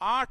8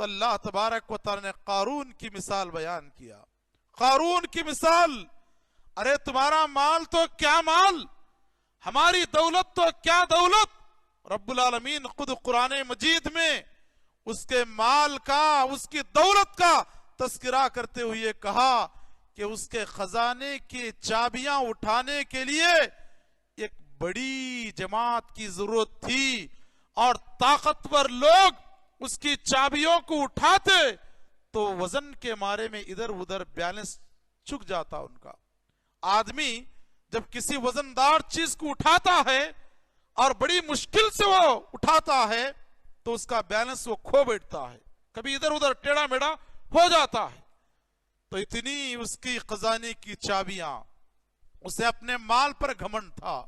تو اللہ تبارک و تعالی نے قارون کی مثال بیان کیا. قارون کی مثال، ارے تمہارا مال تو کیا مال، ہماری دولت تو کیا دولت. رب العالمین خود قرآن مجید میں اس کے مال کا، اس کی دولت کا تذکرہ کرتے ہوئے کہا کہ اس کے خزانے کی چابیاں اٹھانے کے لیے ایک بڑی جماعت کی ضرورت تھی، اور طاقتور لوگ اس کی چابیوں کو اٹھاتے تو وزن کے مارے میں ادھر ادھر بیلنس چک جاتا ان کا. آدمی جب کسی وزندار چیز کو اٹھاتا ہے اور بڑی مشکل سے وہ اٹھاتا ہے تو اس کا بیلنس وہ کھو بیٹھتا ہے، کبھی ادھر ادھر ٹیڑھا میڑھا ہو جاتا ہے. تو اتنی اس کی خزانے کی چابیاں، اسے اپنے مال پر گھمنڈ تھا،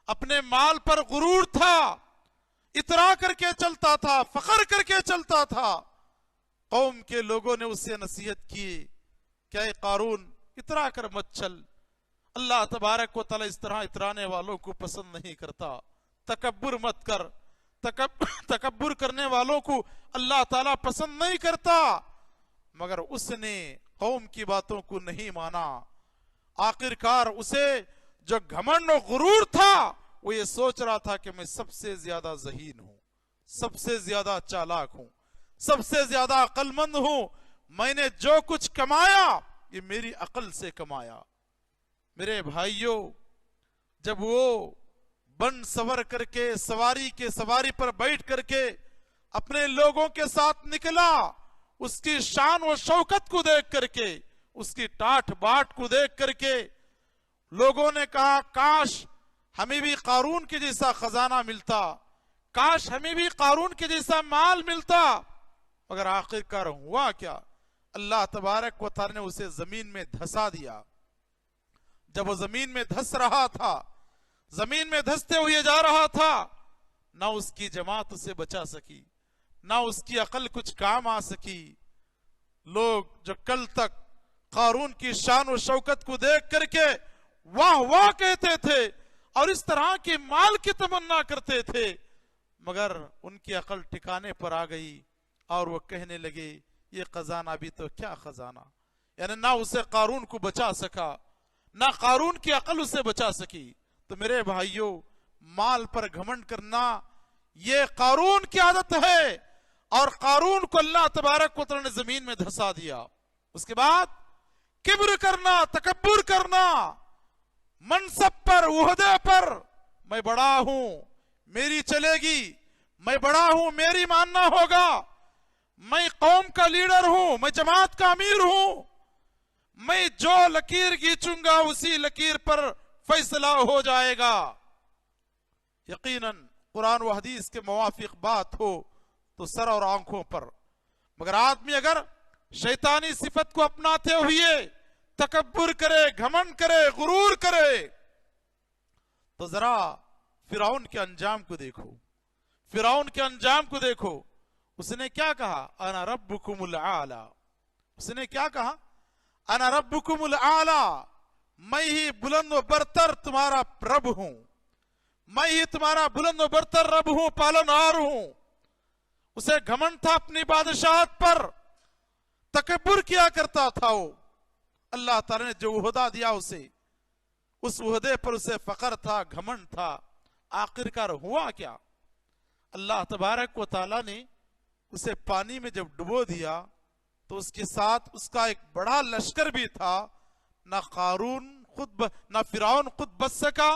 اپنے مال پر غرور تھا، اترا کر کے چلتا تھا، فخر کر کے چلتا تھا. قوم کے لوگوں نے اسے نصیحت کی کہ اے قارون اترا کر مت چل، اللہ تبارک و تعالی اس طرح اترانے والوں کو پسند نہیں کرتا. تکبر مت کر، تکبر کرنے والوں کو اللہ تعالیٰ پسند نہیں کرتا. مگر اس نے قوم کی باتوں کو نہیں مانا. آخرکار اسے جو گھمنڈ و غرور تھا وہ یہ سوچ رہا تھا کہ میں سب سے زیادہ ذہین ہوں، سب سے زیادہ چالاک ہوں، سب سے زیادہ عقل مند ہوں. میں نے جو کچھ کمایا یہ میری عقل سے کمایا. میرے بھائیوں، جب وہ بن سور کر کے سواری پر بیٹھ کر کے اپنے لوگوں کے ساتھ نکلا، اس کی شان و شوکت کو دیکھ کر کے، اس کی ٹاٹ باٹ کو دیکھ کر کے لوگوں نے کہا کاش ہمیں بھی قارون کے جیسا خزانہ ملتا، کاش ہمیں بھی قارون کے جیسا مال ملتا. مگر آخرکار ہوا کیا؟ اللہ تبارک و تعالی نے اسے زمین میں دھسا دیا. جب وہ زمین میں دھس رہا تھا، زمین میں دھستے ہوئے جا رہا تھا، نہ اس کی جماعت اسے بچا سکی، نہ اس کی عقل کچھ کام آ سکی. لوگ جو کل تک قارون کی شان و شوکت کو دیکھ کر کے واہ واہ کہتے تھے اور اس طرح کے مال کی تمنا کرتے تھے، مگر ان کی عقل ٹھکانے پر آ گئی اور وہ کہنے لگے یہ خزانہ بھی تو کیا خزانہ. یعنی نہ اسے قارون کو بچا سکا، نہ قارون کی عقل اسے بچا سکی. تو میرے بھائیوں، مال پر گھمنڈ کرنا یہ قارون کی عادت ہے، اور قارون کو اللہ تبارک و تعالی نے زمین میں دھسا دیا. اس کے بعد کبر کرنا، تکبر کرنا، منصب پر، عہدے پر میں بڑا ہوں میری چلے گی، میں بڑا ہوں میری ماننا ہوگا، میں قوم کا لیڈر ہوں، میں جماعت کا امیر ہوں، میں جو لکیر کھینچوں گا اسی لکیر پر فیصلہ ہو جائے گا. یقیناً قرآن و حدیث کے موافق بات ہو تو سر اور آنکھوں پر. مگر آدمی اگر شیطانی صفت کو اپناتے ہوئے تکبر کرے، گھمنڈ کرے، غرور کرے، تو ذرا فرعون کے انجام کو دیکھو. فرعون کے انجام کو دیکھو. اس نے کیا کہا؟ انا ربکم الاعلی. اس نے کیا کہا؟ انا ربکم الاعلی، میں ہی بلند و برتر تمہارا رب ہوں، میں ہی تمہارا بلند و برتر رب ہوں، پالنہار ہوں. اسے گھمنڈ تھا اپنی بادشاہت پر، تکبر کیا کرتا تھا وہ. اللہ تعالی نے جو عہدہ دیا اسے، اس عہدے پر اسے فخر تھا، گھمنڈ تھا. آخرکار ہوا کیا؟ اللہ تبارک و تعالی نے اسے پانی میں جب ڈبو دیا تو اس کے ساتھ اس کا ایک بڑا لشکر بھی تھا. نہ قارون نہ فرعون خود بچ سکا،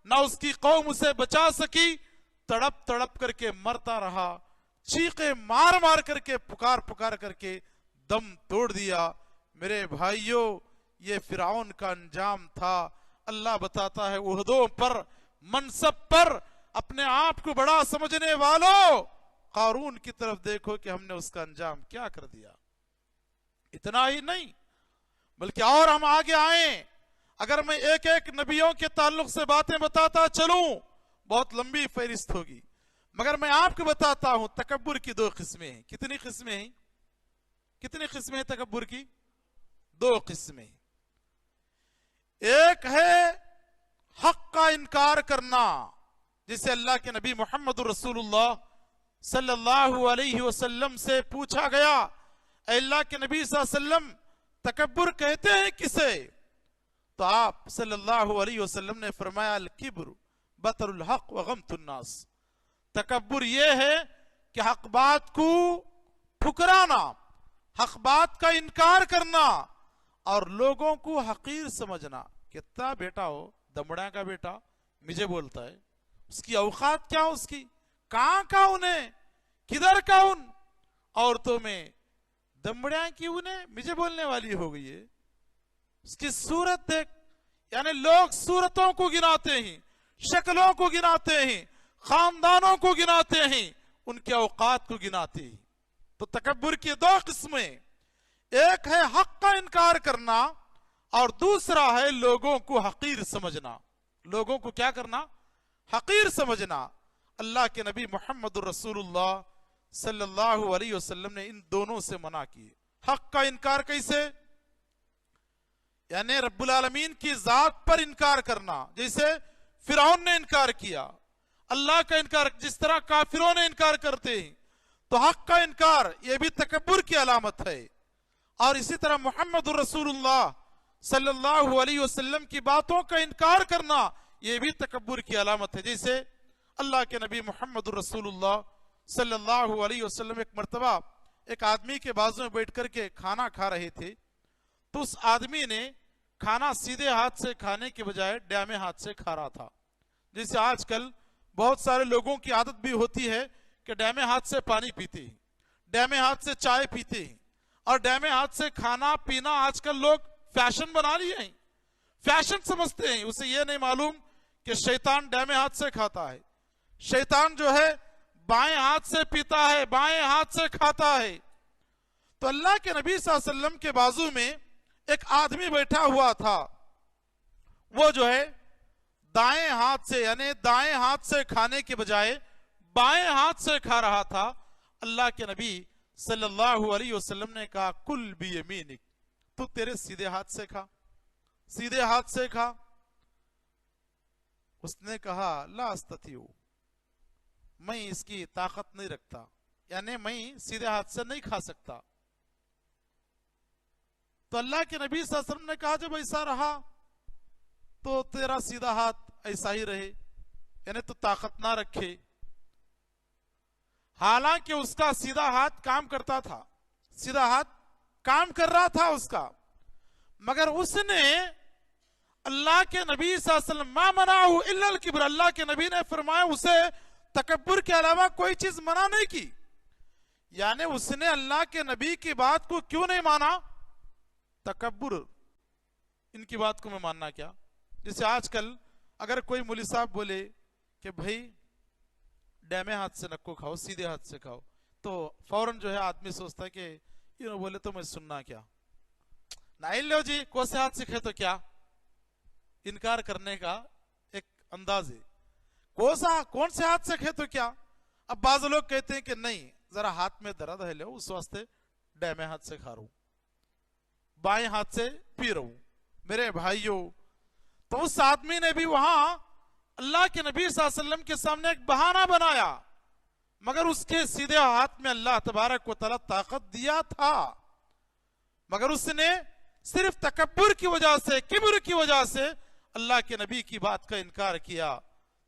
نہ اس کی قوم اسے بچا سکی. تڑپ تڑپ کر کے مرتا رہا، چیخے مار مار کر کے، پکار پکار کر کے دم توڑ دیا. میرے بھائیوں، یہ فرعون کا انجام تھا. اللہ بتاتا ہے عہدوں پر، منصب پر اپنے آپ کو بڑا سمجھنے والوں، قارون کی طرف دیکھو کہ ہم نے اس کا انجام کیا کر دیا. اتنا ہی نہیں بلکہ اور ہم آگے آئیں. اگر میں ایک ایک نبیوں کے تعلق سے باتیں بتاتا چلوں بہت لمبی فہرست ہوگی، مگر میں آپ کو بتاتا ہوں تکبر کی دو قسمیں ہیں. کتنی قسمیں ہیں؟ کتنی قسمیں ہیں تکبر کی؟ دو قسمیں. ایک ہے حق کا انکار کرنا، جسے اللہ کے نبی محمد رسول اللہ صلی اللہ علیہ وسلم سے پوچھا گیا اے اللہ کے نبی صلی اللہ علیہ وسلم تکبر کہتے ہیں کسے؟ تو آپ صلی اللہ علیہ وسلم نے فرمایا الکبر بطر الحق وغمت الناس، تکبر یہ ہے کہ حق بات کو ٹھکرانا، حق بات کا انکار کرنا اور لوگوں کو حقیر سمجھنا۔ کتنا بیٹا ہو دمڑا کا بیٹا مجھے بولتا ہے، اس کی اوقات کیا، اس کی کہاں کا انہیں کدھر کا ان عورتوں میں دمڑیاں کی انہیں مجھے بولنے والی ہو گئی ہے۔ اس کی صورت دیکھ، یعنی لوگ صورتوں کو گناتے ہیں، شکلوں کو گناتے ہیں، خاندانوں کو گناتے ہیں، ان کے اوقات کو گناتے ہیں۔ تو تکبر کی دو قسمیں، ایک ہے حق کا انکار کرنا اور دوسرا ہے لوگوں کو حقیر سمجھنا۔ لوگوں کو کیا کرنا؟ حقیر سمجھنا۔ اللہ کے نبی محمد الرسول اللہ صلی اللہ علیہ وسلم نے ان دونوں سے منع کیے۔ حق کا انکار کیسے؟ یعنی رب العالمین کی ذات پر انکار کرنا، جیسے فرعون نے انکار کیا، اللہ کا انکار جس طرح کافروں نے انکار کرتے ہیں، تو حق کا انکار یہ بھی تکبر کی علامت ہے۔ اور اسی طرح محمد الرسول اللہ صلی اللہ علیہ وسلم کی باتوں کا انکار کرنا یہ بھی تکبر کی علامت ہے۔ جیسے اللہ کے نبی محمد الرسول اللہ صلی اللہ علیہ وسلم ایک مرتبہ ایک آدمی کے بازو میں بیٹھ کر کے کھانا کھا رہے تھے، تو اس آدمی نے کھانا سیدھے ہاتھ سے کھانے کے بجائے ڈیمے ہاتھ سے کھا رہا تھا۔ جیسے آج کل بہت سارے لوگوں کی عادت بھی ہوتی ہے کہ ڈیمے ہاتھ سے پانی پیتے ہیں، ڈیمے ہاتھ سے چائے پیتے ہیں، اور ڈیمے ہاتھ سے کھانا پینا آج کل لوگ فیشن بنا لیے ہیں، فیشن سمجھتے ہیں۔ اسے یہ نہیں معلوم کہ شیطان ڈیمے ہاتھ سے کھاتا ہے، شیطان جو ہے بائیں ہاتھ سے پیتا ہے، بائیں ہاتھ سے کھاتا ہے۔ تو اللہ کے نبی صلی اللہ علیہ وسلم کے بازو میں ایک آدمی بیٹھا ہوا تھا، وہ جو ہے دائیں ہاتھ سے یعنی دائیں ہاتھ سے کھانے کے بجائے بائیں ہاتھ سے کھا رہا تھا۔ اللہ کے نبی صلی اللہ علیہ وسلم نے کہا کل بیمینک، تو تیرے سیدھے ہاتھ سے کھا، سیدھے ہاتھ سے کھا۔ اس نے کہا لا استطیع، میں اس کی طاقت نہیں رکھتا، یعنی میں سیدھے ہاتھ سے نہیں کھا سکتا۔ تو اللہ کے نبی صلی اللہ علیہ وسلم نے کہا جب ایسا رہا تو تیرا سیدھا ہاتھ ایسا ہی رہے، یعنی تو طاقت نہ رکھے۔ حالانکہ اس کا سیدھا ہاتھ کام کرتا تھا، سیدھا ہاتھ کام کر رہا تھا اس کا، مگر اس نے اللہ کے نبی صلی اللہ علیہ وسلم ما منعه الا الکبر، اللہ کے نبی نے فرمایا اسے تکبر کے علاوہ کوئی چیز منع نہیں کی۔ یعنی اس نے اللہ کے نبی کی بات کو کیوں نہیں مانا؟ تکبر، ان کی بات کو میں ماننا کیا؟ جیسے آج کل اگر کوئی مولوی صاحب بولے کہ بھائی ڈیمے ہاتھ سے نکو کھاؤ، سیدھے ہاتھ سے کھاؤ، تو فوراً جو ہے آدمی سوچتا ہے کہ یہ بولے تو میں سننا کیا، نہیں لو جی کوسے ہاتھ سے کھے تو کیا، انکار کرنے کا ایک انداز ہے، کون سے ہاتھ سے کھے تو کیا۔ اب بعض لوگ کہتے ہیں کہ نہیں ذرا ہاتھ میں درد ہے لو، اس واسطے ڈیمے ہاتھ سے کھا رہا ہوں، بائیں ہاتھ سے پی رہا ہوں۔ میرے بھائیوں، تو اس آدمی نے بھی وہاں اللہ کے نبی صلی اللہ علیہ وسلم کے سامنے ایک بہانہ بنایا، مگر اس کے سیدھے ہاتھ میں اللہ تبارک و تعالی طاقت دیا تھا، مگر اس نے صرف تکبر کی وجہ سے، کبر کی وجہ سے اللہ کے نبی کی بات کا انکار کیا،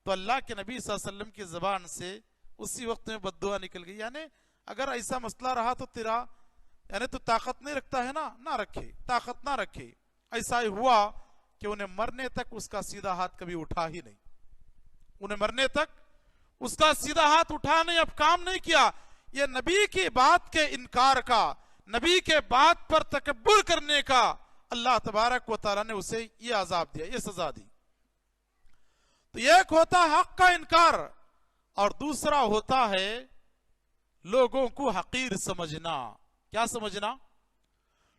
تو اللہ کے نبی صلی اللہ علیہ وسلم کی زبان سے اسی وقت میں بد دعا نکل گئی۔ یعنی اگر ایسا مسئلہ رہا تو تیرا یعنی تو طاقت نہیں رکھتا ہے نا، نہ رکھے، طاقت نہ رکھے۔ ایسا ہی ہوا کہ انہیں مرنے تک اس کا سیدھا ہاتھ کبھی اٹھا ہی نہیں، انہیں مرنے تک اس کا سیدھا ہاتھ اٹھا نہیں، اب کام نہیں کیا۔ یہ نبی کی بات کے انکار کا، نبی کے بات پر تکبر کرنے کا اللہ تبارک و تعالیٰ نے اسے یہ عذاب دیا، یہ سزا دی۔ تو ایک ہوتا حق کا انکار اور دوسرا ہوتا ہے لوگوں کو حقیر سمجھنا۔ کیا سمجھنا؟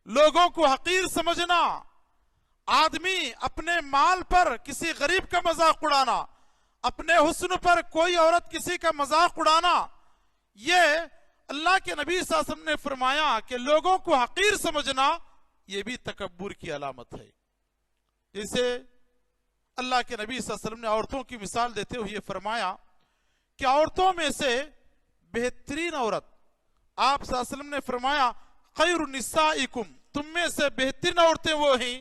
لوگوں کو حقیر سمجھنا۔ آدمی اپنے مال پر کسی غریب کا مذاق اڑانا، اپنے حسن پر کوئی عورت کسی کا مذاق اڑانا، یہ اللہ کے نبی صلی اللہ علیہ وسلم نے فرمایا کہ لوگوں کو حقیر سمجھنا یہ بھی تکبر کی علامت ہے۔ جیسے اللہ کے نبی صلی اللہ علیہ وسلم نے عورتوں کی مثال دیتے ہوئے فرمایا کہ عورتوں میں سے بہترین عورت. آپ صلی اللہ علیہ وسلم نے فرمایا خیر النسائکم، تم میں سے بہترین عورتیں وہ ہیں